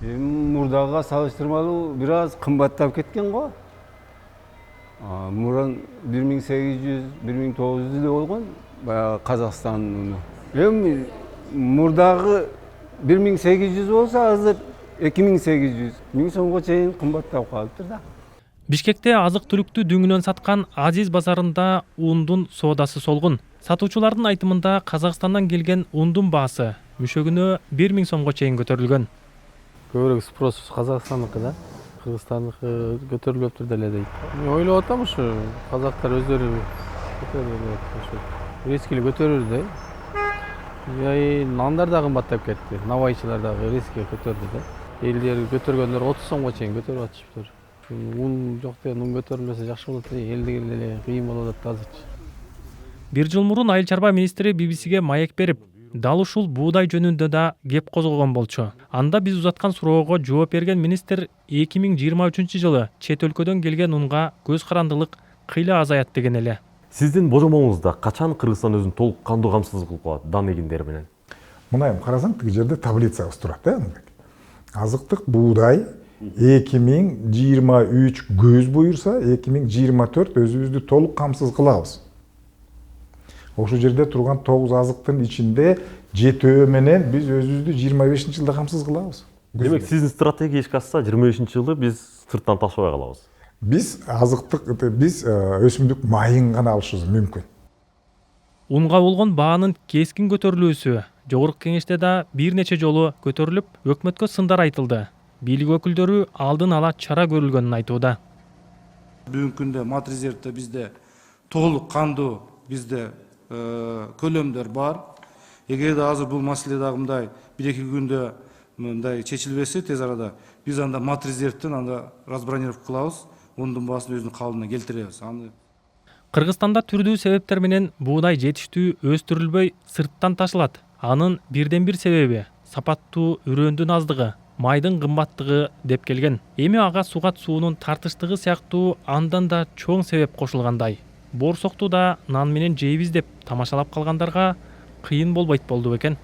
Мурдага салыштырмалуу бир аз кымбаттап кеткен го. Мурун 1800, 1900 эле болгон баягы Казакстандын уну. Эми мурдагы 1800 болсо азыр 2800, 1000 сомго чейин кымбаттап калыптыр да. Бишкекте азык-түлүктү дүңүнөн саткан Азиз базарында ундун соодасы солгун. Сатуучулардын айтымында Казакстандан келген ундун баасы мүшөгүнө 1000 сомго чейин көтөрүлгөн. Көбүрөөк спрос Казакстандыкы да, Кыргызстандыкы көтөрүлүптүр деле дейт. Мен ойлоп атам ушу казактар өздөрү рискили көтөрүр да. Нандар да кымбаттап кетти. Навайчылар дагы риски көтөрдү да. Элдер көтөргөндөр 30 сомго чейин көтөрүп атышыптыр. Un жок деген, un көтөрүлмөсө жакшы болот да. Элдиге деле кыйын болуп атат азырчы. Бир жыл мурун Айыл чарба министри BBC'ге маек берип, дал ушул буудай жөнүндө да кеп козгогон болчу. Анда биз узаткан суроого жооп берген министр 2023-жылы чет өлкөдөн келген унга көз карандылык кыйла азаят деген эле. Сиздин божомоңузда качан Кыргызстан өзүн толук кандуу камсыз кылып коет дан эгиндери менен? Мына эми карасаң тиги жерде таблицабыз турат да. Азыктык буудай 2023 көз буюрса 2024 өзүбүздү толук камсыз кылабыз. Ошол жерде турган 9 азыктын ичинде 7 менен биз өзүбүздү 25-жылда камсыз кылабыз. Демек сиздин стратегия ишке ашса 25-жылы биз сырттан ташыбай калабыз. Биз өсүмдүк майын гана алышыбыз мүмкүн. Унга болгон баанын кескин көтөрүлүүсү Жогорку Кеңеште да бир нече жолу көтөрүлүп, өкмөткө сындар айтылды. Бийлик өкүлдөрү алдын ала чара көрүлгөнүн айтууда. Бүгүнкү күндө Матризертте бизде толук кандуу бизде көлөмдөр бар. Эгерде азыр бул маселе дагы мындай 1-2 күндө мындай чечилбесе тез арада биз анда Матризерттен анда разбронировка кылабыз, ондун баасын өзүнүн калыбына келтиребиз. Кыргызстанда түрдүү себептер менен буудай жетиштүү өстүрүлбөй сырттан ташылат. Анын бирден бир себеби сапаттуу үрөндүн аздыгы, майдын кымбаттыгы деп келген. Эми ага сугат суунун тартыштыгы сыяктуу андан да чоң себеп кошулгандай. Борсокту да нан менен жейбиз деп тамашалап калгандарга кыйын болбойт болду бекен.